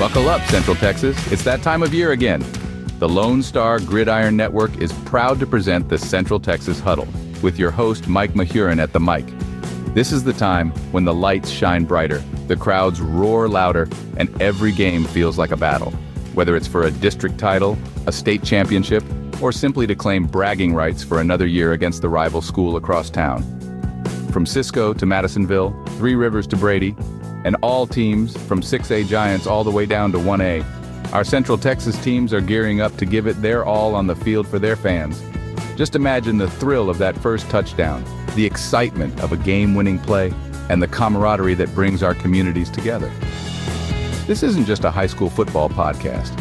Buckle up, Central Texas. It's that time of year again. The Lone Star Gridiron Network is proud to present the Central Texas Huddle with your host, Mike Mahurin at the mic. This is the time when the lights shine brighter, the crowds roar louder, and every game feels like a battle. Whether it's for a district title, a state championship, or simply to claim bragging rights for another year against the rival school across town. From Cisco to Madisonville, Three Rivers to Brady, and all teams from 6A Giants all the way down to 1A, our Central Texas teams are gearing up to give it their all on the field for their fans. Just imagine the thrill of that first touchdown, the excitement of a game-winning play, and the camaraderie that brings our communities together. This isn't just a high school football podcast.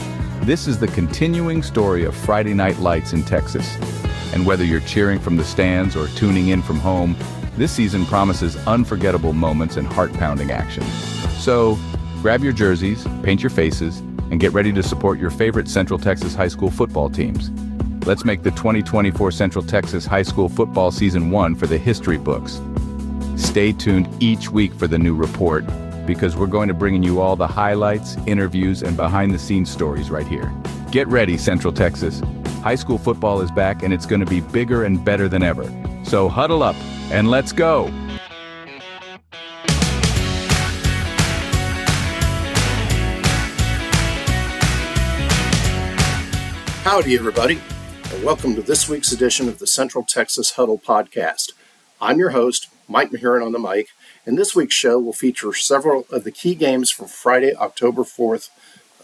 This is the continuing story of Friday Night Lights in Texas. And whether you're cheering from the stands or tuning in from home, this season promises unforgettable moments and heart-pounding action. So, grab your jerseys, paint your faces, and get ready to support your favorite Central Texas high school football teams. Let's make the 2024 Central Texas High School Football Season 1 for the history books. Stay tuned each week for the new report, because we're going to bring you all the highlights, interviews, and behind-the-scenes stories right here. Get ready, Central Texas. High school football is back, and it's going to be bigger and better than ever. So huddle up, and let's go! Howdy, everybody, and welcome to this week's edition of the Central Texas Huddle podcast. I'm your host, Mike Mahurin on the mic, and this week's show will feature several of the key games from Friday, October 4th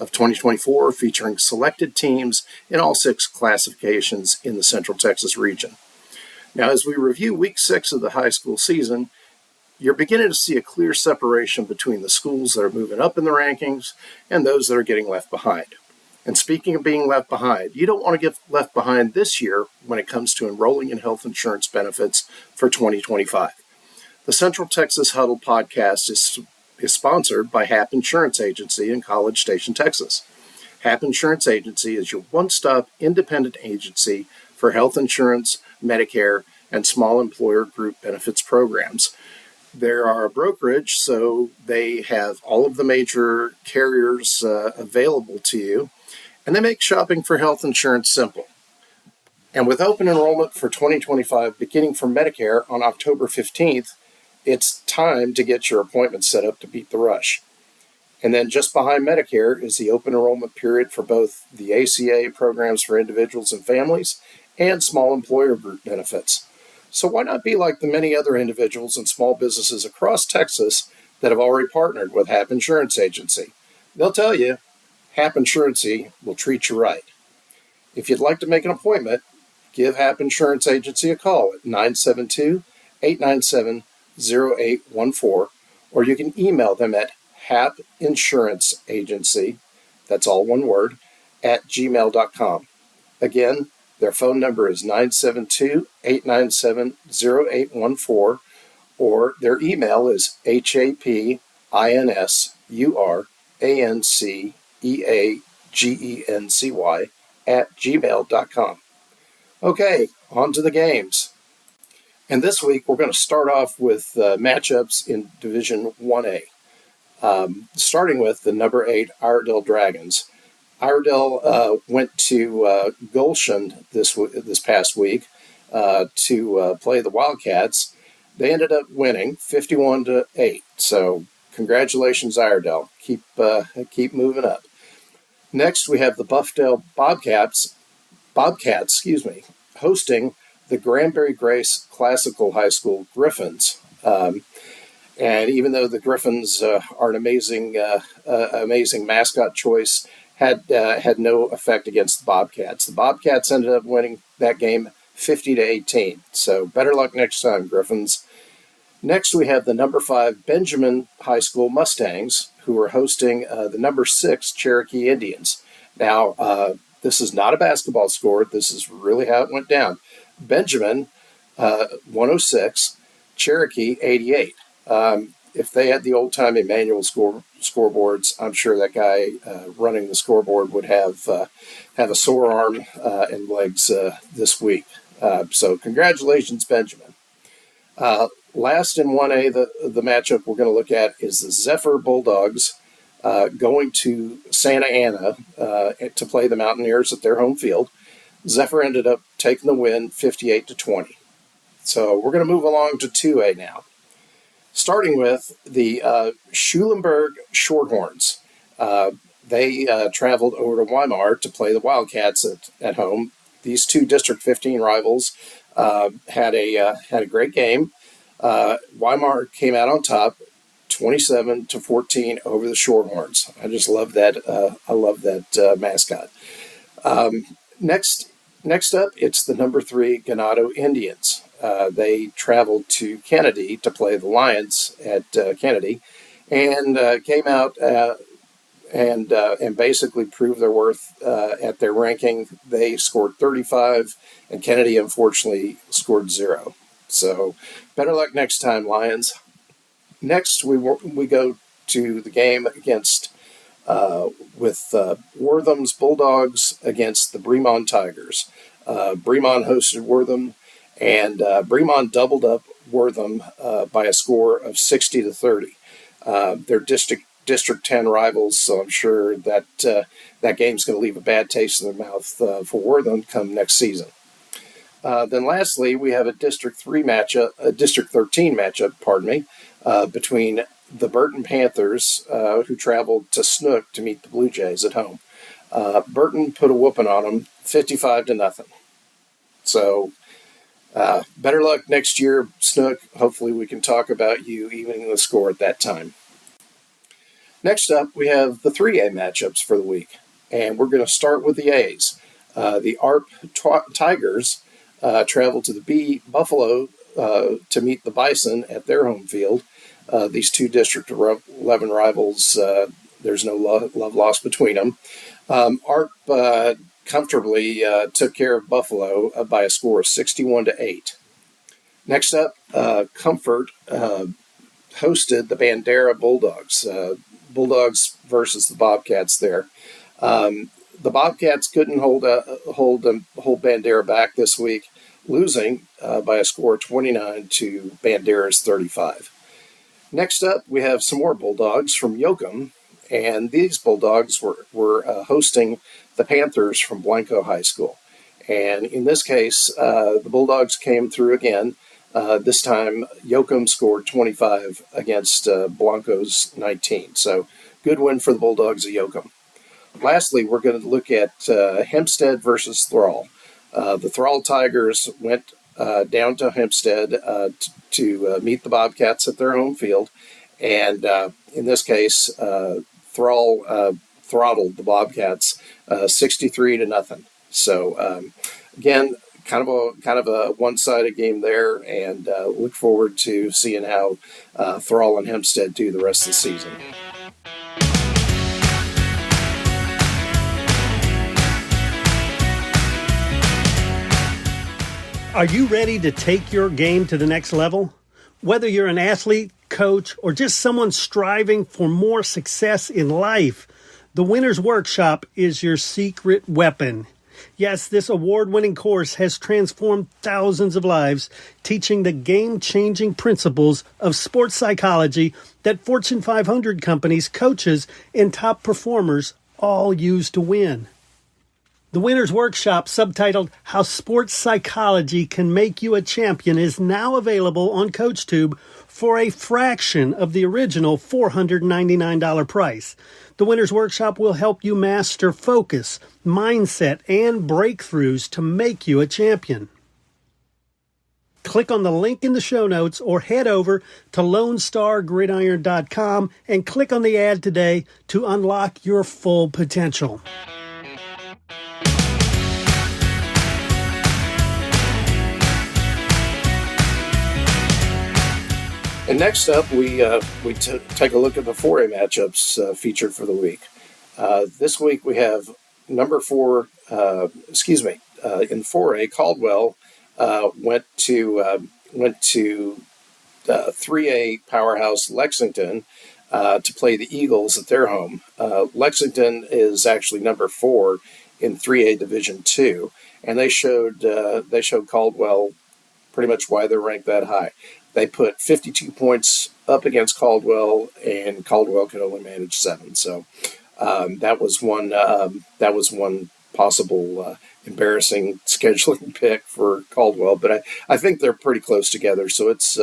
of 2024, featuring selected teams in all 6 classifications in the Central Texas region. Now, as we review Week 6 of the high school season, you're beginning to see a clear separation between the schools that are moving up in the rankings and those that are getting left behind. And speaking of being left behind, you don't want to get left behind this year when it comes to enrolling in health insurance benefits for 2025. The Central Texas Huddle podcast is sponsored by HAP Insurance Agency in College Station, Texas. HAP Insurance Agency is your one-stop independent agency for health insurance, Medicare, and small employer group benefits programs. They are a brokerage, so they have all of the major carriers available to you, and they make shopping for health insurance simple. And with open enrollment for 2025 beginning for Medicare on October 15th, it's time to get your appointment set up to beat the rush. And then just behind Medicare is the open enrollment period for both the ACA programs for individuals and families and small employer group benefits. So why not be like the many other individuals and small businesses across Texas that have already partnered with HAP Insurance Agency? They'll tell you, HAP Insurance will treat you right. If you'd like to make an appointment, give HAP Insurance Agency a call at 972-897-0814, or you can email them at hapinsuranceenagency, that's all one word, at gmail.com. Again, their phone number is 972-897-0814, or their email is hapinsuranceency at gmail.com. Okay, on to the games. And this week, we're going to start off with matchups in Division 1A, starting with the number 8 Iredell Dragons. Iredell went to Goshen this past week to play the Wildcats. They ended up winning 51-8. So congratulations, Iredell. Keep moving up. Next, we have the Buffdale Bobcats, hosting the Granbury Grace Classical High School Griffins. And even though the Griffins are an amazing mascot choice, had no effect against the Bobcats. The Bobcats ended up winning that game 50-18. So better luck next time, Griffins. Next, we have the number 5 Benjamin High School Mustangs, who are hosting the number 6 Cherokee Indians. Now, this is not a basketball score. This is really how it went down. Benjamin, 106, Cherokee, 88. If they had the old-timey manual scoreboards, I'm sure that guy running the scoreboard would have a sore arm and legs this week. So congratulations, Benjamin. Last in 1A, the matchup we're going to look at is the Zephyr Bulldogs going to Santa Ana to play the Mountaineers at their home field. Zephyr ended up taking the win 58-20. So we're going to move along to 2A now. Starting with the Schulenburg Shorthorns. They traveled over to Weimar to play the Wildcats at home. These two District 15 rivals had a great game. Weimar came out on top, 27-14 over the Shorthorns. I just love that. I love that mascot. Next up, it's the number 3 Ganado Indians. They traveled to Kennedy to play the Lions at Kennedy, and came out and basically proved their worth at their ranking. They scored 35, and Kennedy unfortunately scored 0. So better luck next time, Lions. Next, we go to the game against with Wortham's Bulldogs against the Bremond Tigers. Bremond hosted Wortham, and Bremond doubled up Wortham by a score of 60-30. They're District 10 rivals, so I'm sure that that game's going to leave a bad taste in their mouth for Wortham come next season. Then lastly, we have a District 13 matchup, between the Burton Panthers, who traveled to Snook to meet the Blue Jays at home. Burton put a whooping on them, 55-0. So better luck next year, Snook. Hopefully we can talk about you evening the score at that time. Next up, we have the 3A matchups for the week, and we're going to start with the A's. The ARP Tigers traveled to the B Buffalo to meet the Bison at their home field. These two District 11 rivals, there's no love lost between them. ARP comfortably took care of Buffalo by a score of 61-8. Next up, Comfort hosted the Bandera Bulldogs. Bulldogs versus the Bobcats there. The Bobcats couldn't hold Bandera back this week, losing by a score of 29 to Bandera's 35. Next up, we have some more Bulldogs from Yoakum, and these Bulldogs were hosting the Panthers from Blanco High School. And in this case, the Bulldogs came through again. This time, Yoakum scored 25 against Blanco's 19. So, good win for the Bulldogs of Yoakum. Lastly, we're going to look at Hempstead versus Thrall. The Thrall Tigers went down to Hempstead to meet the Bobcats at their home field. And in this case, Thrall throttled the Bobcats 63-0. So, again, kind of a one-sided game there, and look forward to seeing how Thrall and Hempstead do the rest of the season. Are you ready to take your game to the next level? Whether you're an athlete, coach, or just someone striving for more success in life, the Winner's Workshop is your secret weapon. Yes, this award-winning course has transformed thousands of lives, teaching the game-changing principles of sports psychology that Fortune 500 companies, coaches, and top performers all use to win. The Winner's Workshop, subtitled How Sports Psychology Can Make You a Champion, is now available on CoachTube for a fraction of the original $499 price. The Winner's Workshop will help you master focus, mindset, and breakthroughs to make you a champion. Click on the link in the show notes or head over to LoneStarGridiron.com and click on the ad today to unlock your full potential. And next up, we take a look at the 4A matchups featured for the week. This week we have number 4. In 4A, Caldwell went to 3A powerhouse Lexington to play the Eagles at their home. Lexington is actually number 4 in 3A Division II, and they showed Caldwell pretty much why they're ranked that high. They put 52 points up against Caldwell, and Caldwell could only manage 7. So that was one possible embarrassing scheduling pick for Caldwell. But I think they're pretty close together, so it's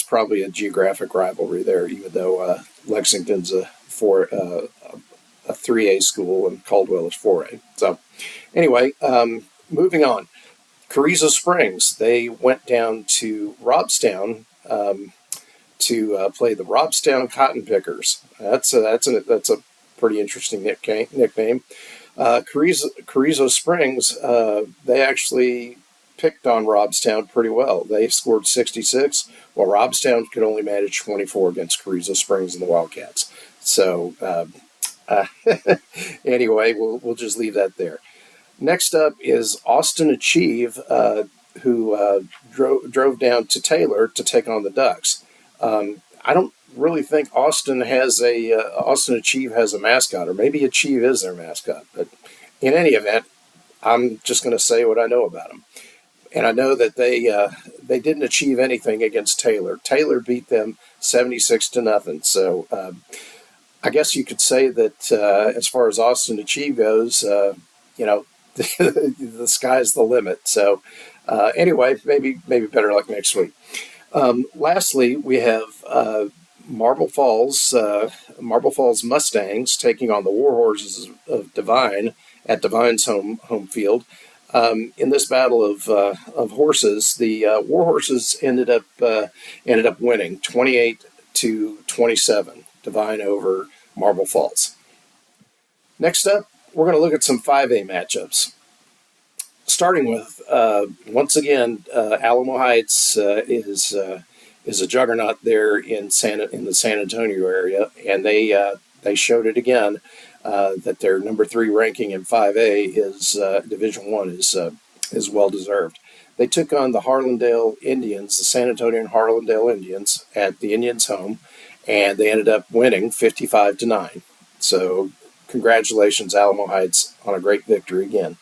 probably a geographic rivalry there, even though Lexington's a 3A school and Caldwell is 4A. So anyway, moving on. Carrizo Springs, they went down to Robstown to play the Robstown Cotton Pickers. That's a pretty interesting nickname. Carrizo Springs, they actually picked on Robstown pretty well. They scored 66, while Robstown could only manage 24 against Carrizo Springs and the Wildcats. So anyway, we'll just leave that there. Next up is Austin Achieve, who drove down to Taylor to take on the Ducks. I don't really think Austin Achieve has a mascot, or maybe Achieve is their mascot. But in any event, I'm just going to say what I know about them. And I know that they didn't achieve anything against Taylor. Taylor beat them 76-0. So I guess you could say that as far as Austin Achieve goes, the sky's the limit. So anyway, maybe better luck next week. Lastly, we have Marble Falls Mustangs taking on the Warhorses of Devine at Devine's home field. In this battle of horses, the Warhorses ended up winning 28-27. Devine over Marble Falls. Next up, we're going to look at some 5A matchups. Starting with once again, Alamo Heights is a juggernaut there in the San Antonio area, and they showed it again. That their number 3 ranking in 5A is Division I is well deserved. They took on the Harlandale Indians, the San Antonio and Harlandale Indians, at the Indians' home, and they ended up winning 55-9. So congratulations, Alamo Heights, on a great victory again.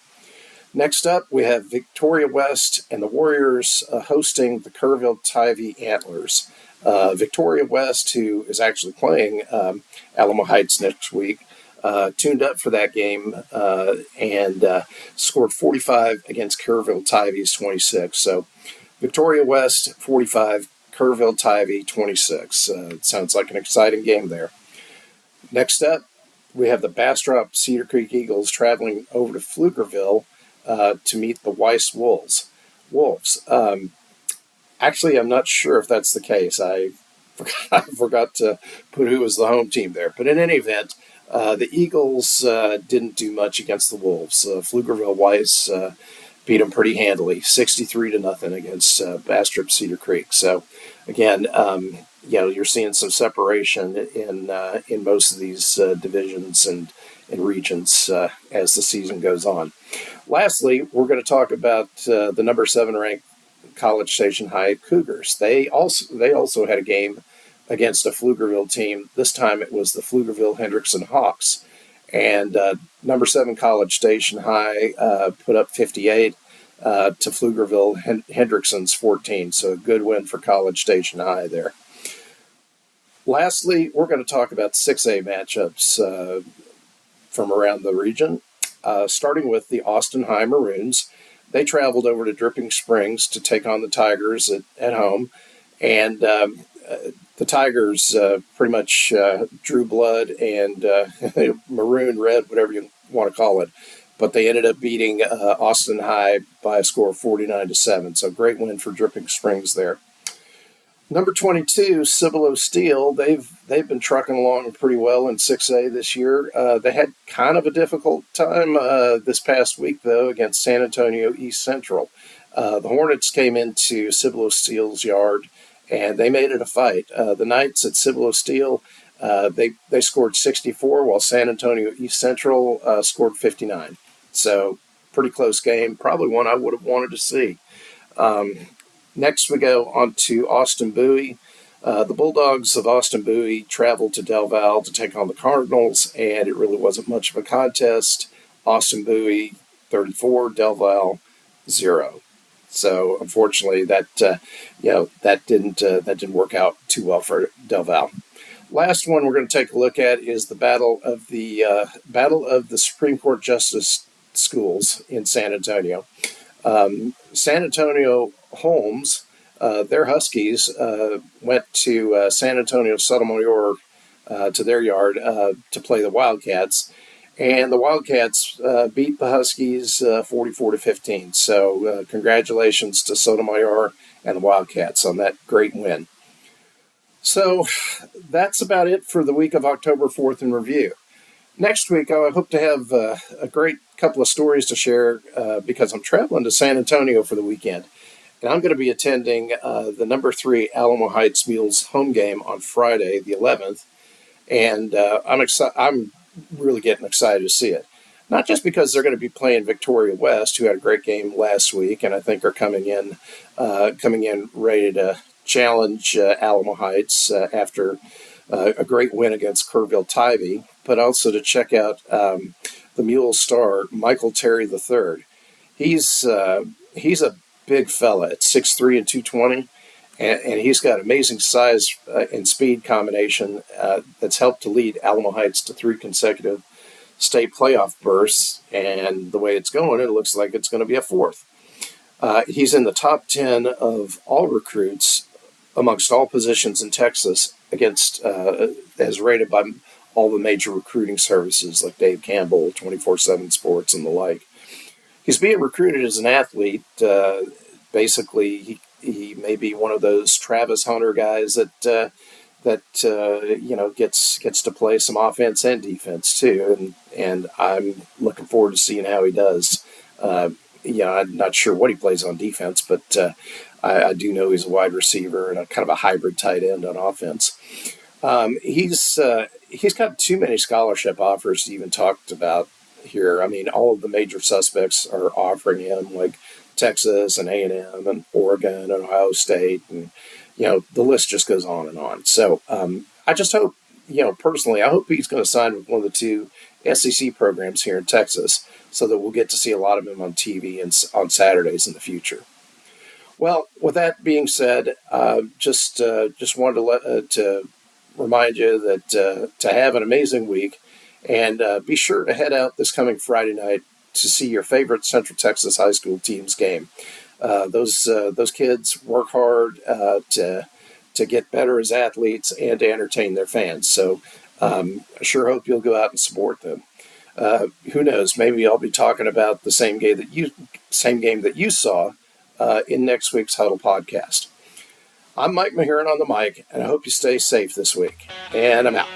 Next up, we have Victoria West and the Warriors hosting the Kerrville-Tivy Antlers. Victoria West, who is actually playing Alamo Heights next week, tuned up for that game and scored 45 against Kerrville-Tivy's 26. So Victoria West 45, Kerrville-Tivy 26. It sounds like an exciting game there. Next up, we have the Bastrop Cedar Creek Eagles traveling over to Pflugerville to meet the Weiss Wolves. Actually, I'm not sure if that's the case. I forgot to put who was the home team there. But in any event, the Eagles didn't do much against the Wolves. Pflugerville Weiss beat them pretty handily, 63-0 against Bastrop Cedar Creek. So again, you're seeing some separation in most of these divisions and regions as the season goes on. Lastly, we're going to talk about the number 7 ranked College Station High Cougars. They also had a game against a Pflugerville team. This time it was the Pflugerville Hendrickson Hawks. And number 7 College Station High put up 58 to Pflugerville Hendrickson's 14. So a good win for College Station High there. Lastly, we're going to talk about 6A matchups from around the region, starting with the Austin High Maroons. They traveled over to Dripping Springs to take on the Tigers at home. And the Tigers pretty much drew blood and maroon red, whatever you want to call it. But they ended up beating Austin High by a score of 49-7. So great win for Dripping Springs there. Number 22, Cibolo Steel. They've been trucking along pretty well in 6A this year. They had kind of a difficult time this past week, though, against San Antonio East Central. The Hornets came into Cibolo Steel's yard, and they made it a fight. The Knights at Cibolo Steel, they scored 64, while San Antonio East Central scored 59. So pretty close game, probably one I would have wanted to see. Next, we go on to Austin Bowie. The Bulldogs of Austin Bowie traveled to Del Val to take on the Cardinals, and it really wasn't much of a contest. Austin Bowie 34, Del Val 0. So unfortunately, that didn't work out too well for Del Val. Last one we're going to take a look at is the battle of the Supreme Court Justice Schools in San Antonio. San Antonio Holmes, their Huskies, went to San Antonio Sotomayor to their yard to play the Wildcats. And the Wildcats beat the Huskies 44-15. So congratulations to Sotomayor and the Wildcats on that great win. So that's about it for the week of October 4th in review. Next week, I hope to have a great couple of stories to share because I'm traveling to San Antonio for the weekend. And I'm going to be attending the number 3 Alamo Heights Mules home game on Friday, the 11th. And I'm really getting excited to see it. Not just because they're going to be playing Victoria West, who had a great game last week, and I think are coming in ready to challenge Alamo Heights after a great win against Kerrville-Tivy, but also to check out the Mule star, Michael Terry III. He's a big fella at 6'3" and 220, and he's got amazing size and speed combination that's helped to lead Alamo Heights to 3 consecutive state playoff berths, and the way it's going, it looks like it's going to be a 4th. He's in the top 10 of all recruits amongst all positions in Texas against as rated by all the major recruiting services like Dave Campbell, 24/7 Sports, and the like. He's being recruited as an athlete. Basically, he may be one of those Travis Hunter guys that gets to play some offense and defense too, and I'm looking forward to seeing how he does. I'm not sure what he plays on defense, but I do know he's a wide receiver and a kind of a hybrid tight end on offense. He's got too many scholarship offers to even talk about here. I mean, all of the major suspects are offering him, like Texas and A&M and Oregon and Ohio State, and the list just goes on and on. So I just hope, personally, I hope he's going to sign with one of the 2 SEC programs here in Texas, so that we'll get to see a lot of him on TV and on Saturdays in the future. Well, with that being said, just wanted to remind you that to have an amazing week, and be sure to head out this coming Friday night to see your favorite Central Texas high school team's game. Those kids work hard to get better as athletes and to entertain their fans. So I sure hope you'll go out and support them. Who knows? Maybe I'll be talking about the same game that you saw in next week's Huddle podcast. I'm Mike Mahurin on the mic, and I hope you stay safe this week. And I'm out.